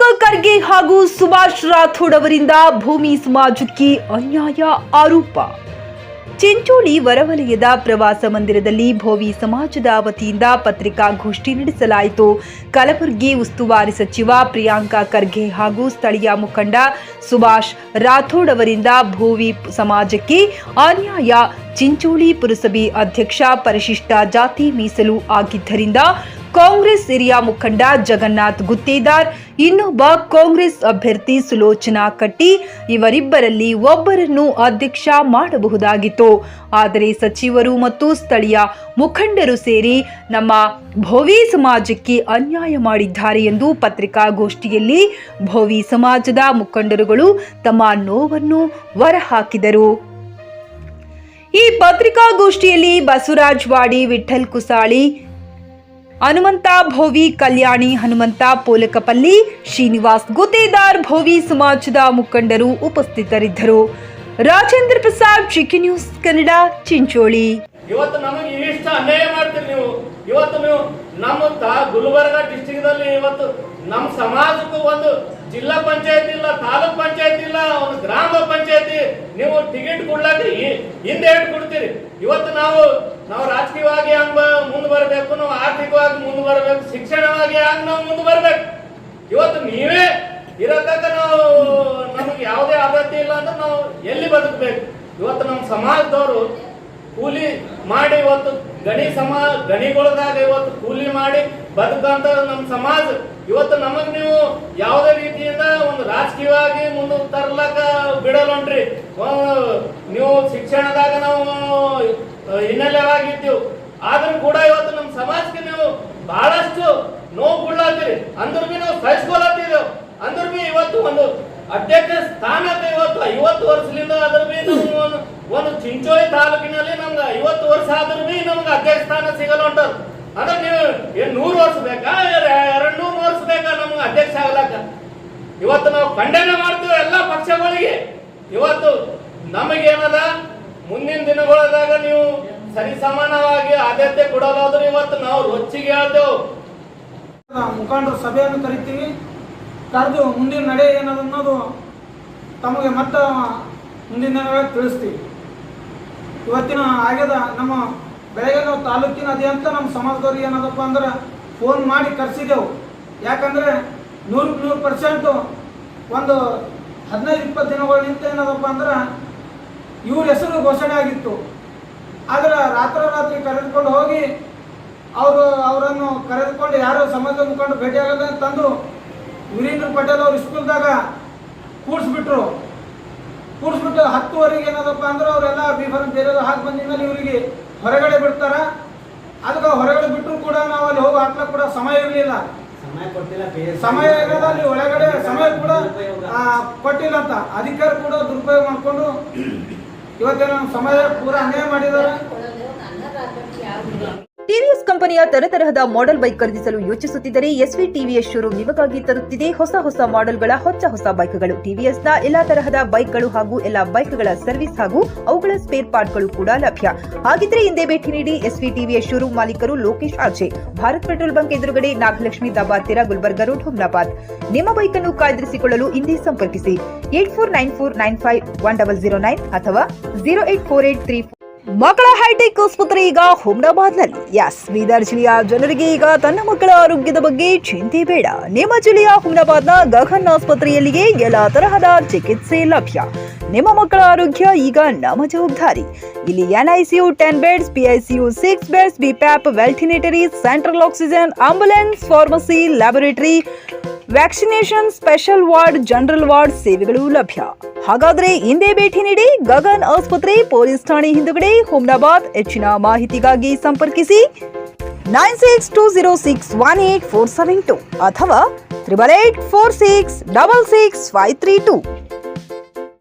ಪ್ರಿಯಾಂಕಾ ಖರ್ಗೆ ಹಾಗೂ ಸುಭಾಷ್ ರಾಥೋಡ್ ಅವರಿಂದ ಭೂಮಿ ಸಮಾಜಕ್ಕೆ ಅನ್ಯಾಯ ಆರೋಪ. ಚಿಂಚೋಳಿ ಹೊರವಲಯದ ಪ್ರವಾಸ ಮಂದಿರದಲ್ಲಿ ಭೋವಿ ಸಮಾಜದ ವತಿಯಿಂದ ಪತ್ರಿಕಾಗೋಷ್ಠಿ ನಡೆಸಲಾಯಿತು. ಕಲಬುರಗಿ ಉಸ್ತುವಾರಿ ಸಚಿವ ಪ್ರಿಯಾಂಕಾ ಖರ್ಗೆ ಹಾಗೂ ಸ್ಥಳೀಯ ಮುಖಂಡ ಸುಭಾಷ್ ರಾಥೋಡ್ ಅವರಿಂದ ಭೋವಿ ಸಮಾಜಕ್ಕೆ ಅನ್ಯಾಯ. ಚಿಂಚೋಳಿ ಪುರಸಭೆ ಅಧ್ಯಕ್ಷ ಪರಿಶಿಷ್ಟ ಜಾತಿ ಮೀಸಲು ಆಗಿದ್ದರಿಂದ ಕಾಂಗ್ರೆಸ್ ಹಿರಿಯ ಮುಖಂಡ ಜಗನ್ನಾಥ್ ಗುತ್ತೇದಾರ್, ಇನ್ನೊಬ್ಬ ಕಾಂಗ್ರೆಸ್ ಅಭ್ಯರ್ಥಿ ಸುಲೋಚನಾ ಕಟ್ಟಿ ಇವರಿಬ್ಬರಲ್ಲಿ ಒಬ್ಬರನ್ನು ಅಧ್ಯಕ್ಷ ಮಾಡಬಹುದಾಗಿತ್ತು. ಆದರೆ ಸಚಿವರು ಮತ್ತು ಸ್ಥಳೀಯ ಮುಖಂಡರು ಸೇರಿ ನಮ್ಮ ಭೋವಿ ಸಮಾಜಕ್ಕೆ ಅನ್ಯಾಯ ಮಾಡಿದ್ದಾರೆ ಎಂದು ಪತ್ರಿಕಾಗೋಷ್ಠಿಯಲ್ಲಿ ಭೋವಿ ಸಮಾಜದ ಮುಖಂಡರುಗಳು ತಮ್ಮ ನೋವನ್ನು ಹೊರಹಾಕಿದರು. ಈ ಪತ್ರಿಕಾಗೋಷ್ಠಿಯಲ್ಲಿ ಬಸವರಾಜ್ ವಾಡಿ, ವಿಠ್ಠಲ್ ಕುಸಾಳಿ, ಹನುಮಂತ ಭೋವಿ, ಕಲ್ಯಾಣಿ ಹನುಮಂತ ಪೋಲಕಪಲ್ಲಿ, ಶ್ರೀನಿವಾಸ್ ಗುತ್ತೇದಾರ್, ಭೋವಿ ಸಮಾಜದ ಮುಖಂಡರು ಉಪಸ್ಥಿತರಿದ್ದರು. ರಾಜೇಂದ್ರ ಪ್ರಸಾದ್, ಚಿಕ್ಕಿ ನ್ಯೂಸ್ ಕನ್ನಡ, ಚಿಂಚೋಳಿ. ಇವತ್ತು ನಮಗೆ ಇಷ್ಟ ಅನ್ಯಾಯ ಮಾಡ್ತೀರಿ ನೀವು. ಇವತ್ತು ನೀವು ನಮ್ಮ ಗುಲ್ಬರ್ಗ ಡಿಸ್ಟ್ರಿಕ್ಟ್ ದಲ್ಲಿ ಇವತ್ತು ನಮ್ಮ ಸಮಾಜಕ್ಕೂ ಒಂದು ಜಿಲ್ಲಾ ಪಂಚಾಯತ್ ಇಲ್ಲ, ತಾಲೂಕ್ ಪಂಚಾಯತ್ ಇಲ್ಲ, ಒಂದು ಗ್ರಾಮ ಪಂಚಾಯತಿ ನೀವು ಟಿಕೆಟ್ ಕೊಡ್ಲಾಕ ಹಿಂದೆ ಕೊಡ್ತೀರಿ. ಇವತ್ತು ನಾವು ರಾಜಕೀಯವಾಗಿ ಹಂಗ ಮುಂದೆ ಬರಬೇಕು, ನಾವು ಆರ್ಥಿಕವಾಗಿ ಮುಂದೆ ಬರಬೇಕು, ಶಿಕ್ಷಣವಾಗಿ ಹಂಗ ನಾವು ಮುಂದೆ ಬರ್ಬೇಕು. ಇವತ್ತು ನೀವೇ ಇರತಕ್ಕ ನಮಗೆ ಯಾವುದೇ ಆದ್ಯತೆ ಇಲ್ಲ ಅಂದ್ರೆ ನಾವು ಎಲ್ಲಿ ಬದುಕಬೇಕು? ಇವತ್ತು ನಮ್ಮ ಸಮಾಜದವರು ಕೂಲಿ ಮಾಡಿ ಇವತ್ತು ಗಣಿಗೊಳದಾಗ ಇವತ್ತು ಕೂಲಿ ಮಾಡಿ ಬದುಕಂತ ನಮ್ಮ ಸಮಾಜ. ಇವತ್ತು ನಮಗ್ ನೀವು ಯಾವುದೇ ರೀತಿಯಿಂದ ಒಂದು ರಾಜಕೀಯವಾಗಿ ಮುಂದೆ ತರ್ಲಕ್ಕ ಬಿಡಲ್ರಿ. ನೀವು ಶಿಕ್ಷಣದಾಗ ನಾವು ಹಿನ್ನೆಲೆವಾಗಿದ್ದೀವಿ, ಆದ್ರೂ ಕೂಡ ಇವತ್ತು ನಮ್ಮ ಸಮಾಜಕ್ಕೆ ನೀವು ಬಹಳಷ್ಟು ನೋವು ಕೊಡ್ಲಾತೀರಿ. ಅಂದ್ರೂ ಬಿ ನಾವು ಸಹಿಸ್ಕೊಳತ್ತಿದ್ದೇವೆ. ಅಂದ್ರೂ ಬಿ ಇವತ್ತು ಒಂದು ಅಧ್ಯಕ್ಷ ಸ್ಥಾನಕ್ಕೆ ಇವತ್ತು 50 ವರ್ಷದಿಂದ ಆದ್ರೂ ಬಿ ನಾವು ಒಂದು ಚಿಂಚೋಳಿ ತಾಲೂಕಿನಲ್ಲಿ ನಮ್ಗೆ 50 ವರ್ಷ ಆದ್ರೂ ಬಿ ನಮ್ಗೆ ಅಧ್ಯಕ್ಷ ಸ್ಥಾನ ಸಿಗಲ್ಲ ಹೊಂಟರು. ಅಂದ್ರೆ ನೀವು 100 ವರ್ಷ ಬೇಕಾ, 200 ವರ್ಷ ಬೇಕಾ ನಮ್ಗೆ ಅಧ್ಯಕ್ಷ ಆಗ್ಲಕ್ಕ? ಇವತ್ತು ನಾವು ಖಂಡನೆ ಮಾಡ್ತೀವಿ ಎಲ್ಲ ಪಕ್ಷಗಳಿಗೆ. ಇವತ್ತು ನಮಗೇನದ ಮುಂದಿನ ದಿನಗಳದಾಗ ನೀವು ಸರಿ ಸಮಾನವಾಗಿ ಆದ್ಯತೆ ಕೊಡೋದಾದ್ರೆ ಇವತ್ತು ನಾವು ರೊಚ್ಚಿಗೆ ಹೇಳ್ತೇವೆ. ಮುಖಂಡರ ಸಭೆಯನ್ನು ಕರಿತೀವಿ, ಕರೆದು ಮುಂದಿನ ನಡೆ ಏನದು ಅನ್ನೋದು ತಮಗೆ ಮತ್ತೆ ಮುಂದಿನ ದಿನಗಳಲ್ಲಿ ತಿಳಿಸ್ತೀವಿ. ಇವತ್ತಿನ ಆಗ್ಯದ ನಮ್ಮ ಬೆಳಗ್ಗೆ ನಾವು ತಾಲೂಕಿನದಾದ್ಯಂತ ನಮ್ಮ ಸಮಾಜದವ್ರಿಗೆ ಏನದಪ್ಪ ಅಂದ್ರೆ ಫೋನ್ ಮಾಡಿ ಕರೆಸಿದೆವು. ಯಾಕಂದರೆ 100% ಒಂದು 15-20 ದಿನಗಳಿಂದ ಏನದಪ್ಪ ಅಂದ್ರೆ ಇವ್ರ ಹೆಸರು ಘೋಷಣೆ ಆಗಿತ್ತು. ಆದರೆ ರಾತ್ರಿ ಕರೆದುಕೊಂಡು ಹೋಗಿ ಅವರನ್ನು ಕರೆದುಕೊಂಡು ಯಾರು ಸಮಾಜದ ಮುಖಂಡರು ಭೇಟಿಯಾಗಲ್ಲ ತಂದು ವೀರೇಂದ್ರ ಪಟೇಲ್ ಅವ್ರ ಸ್ಕೂಲ್ದಾಗ ಕೂಡಿಸ್ಬಿಟ್ರು. 10:00 ಏನದಪ್ಪ ಅಂದ್ರೆ ಅವರೆಲ್ಲ ಬಿಫಾರ್ಮ್ ಬೇರೆ ಹಾಕಿ ಬಂದಿದ್ಮೇಲೆ ಇವರಿಗೆ ಹೊರಗಡೆ ಬಿಡ್ತಾರ. ಅದಕ್ಕೆ ಹೊರಗಡೆ ಬಿಟ್ಟರು ಕೂಡ ನಾವು ಅಲ್ಲಿ ಹೋಗಿ ಹಾಕ್ಲಕ್ಕೆ ಕೂಡ ಸಮಯ ಇರಲಿಲ್ಲ. ಸಮಯ ಇರೋದು ಅಲ್ಲಿ ಒಳಗಡೆ ಸಮಯ ಕೂಡ ಕೊಟ್ಟಿಲ್ಲ ಅಂತ ಅಧಿಕಾರಿ ಕೂಡ ದುರುಪಯೋಗ ಮಾಡಿಕೊಂಡು ಇವತ್ತೇನು ಸಮಯ ಪೂರ ಅನ್ಯಾಯ ಮಾಡಿದ್ದಾರೆ. ಟಿವಿಎಸ್ ಕಂಪನಿಯ ತರತರಹದ ಮಾಡೆಲ್ ಬೈಕ್ ಖರೀದಿಸಲು ಯೋಚಿಸುತ್ತಿದ್ದರೆ ಎಸ್ವಿ ಟಿವಿಎಸ್ ಶೋರೂಮ್ ನಿಮಗಾಗಿ ತರುತ್ತಿದೆ ಹೊಸ ಮಾಡೆಲ್ಗಳ ಹೊಸ ಬೈಕ್ಗಳು. ಟಿವಿಎಸ್ನ ಎಲ್ಲಾ ತರಹದ ಬೈಕ್ಗಳು ಹಾಗೂ ಎಲ್ಲಾ ಬೈಕ್ಗಳ ಸರ್ವಿಸ್ ಹಾಗೂ ಅವುಗಳ ಸ್ಪೇರ್ ಪಾರ್ಟ್ಗಳು ಕೂಡ ಲಭ್ಯ. ಹಾಗಿದ್ರೆ ಹಿಂದೆ ಭೇಟಿ ನೀಡಿ. ಎಸ್ವಿ ಟಿವಿಎಸ್ ಶೋರೂಮ್ ಮಾಲೀಕರು Lokesh RJ, Bharat petrol bunk ಎದುರುಗಡೆ, ನಾಗಲಕ್ಷ್ಮಿ ದಾಬಾ ಹತ್ತಿರ, ಗುಲ್ಬರ್ಗ ರೋಡ್, ಹುಮ್ನಾಬಾದ್. ನಿಮ್ಮ ಬೈಕ್ ಅನ್ನು ಕಾಯ್ದಿರಿಸಿಕೊಳ್ಳಲು ಹಿಂದೆ ಸಂಪರ್ಕಿಸಿ 8494951009 ಅಥವಾ 08483. ಮಕ್ಕಳ ಹೈಟೆಕ್ ಆಸ್ಪತ್ರೆ ಈಗ ಹುಮ್ನಾಬಾದ್ನಲ್ಲಿ. ಬೀದರ್ ಜಿಲ್ಲೆಯ ಜನರಿಗೆ ಈಗ ತನ್ನ ಮಕ್ಕಳ ಆರೋಗ್ಯದ ಬಗ್ಗೆ ಚಿಂತೆ ಬೇಡ. ನಿಮ್ಮ ಜಿಲ್ಲೆಯ ಹುಮ್ನಾಬಾದ್ನ ಗಗನ್ ಆಸ್ಪತ್ರೆಯಲ್ಲಿಯೇ ಎಲ್ಲಾ ತರಹದ ಚಿಕಿತ್ಸೆ ಲಭ್ಯ. ನಿಮ್ಮ ಮಕ್ಕಳ ಆರೋಗ್ಯ ಈಗ ನಮ್ಮ ಜವಾಬ್ದಾರಿ. ಇಲ್ಲಿ NICU 10 beds, PICU 6 beds, BPAP, ವೆಂಟಿಲೇಟರಿ, central oxygen, ambulance, pharmacy, laboratory, vaccination, special ward, general ward ಸೇವೆಗಳು ಲಭ್ಯ. ಹಾಗಾದ್ರೆ ಹಿಂದೆ ಭೇಟಿ ನೀಡಿ. ಗಗನ್ ಆಸ್ಪತ್ರೆ, ಪೊಲೀಸ್ ಠಾಣೆ ಹಿಂದುಗಡೆ, ಹುಮ್ನಾಬಾದ್. ಹೆಚ್ಚಿನ ಮಾಹಿತಿಗಾಗಿ ಸಂಪರ್ಕಿಸಿ 9620618472 ಅಥವಾ 8884666532.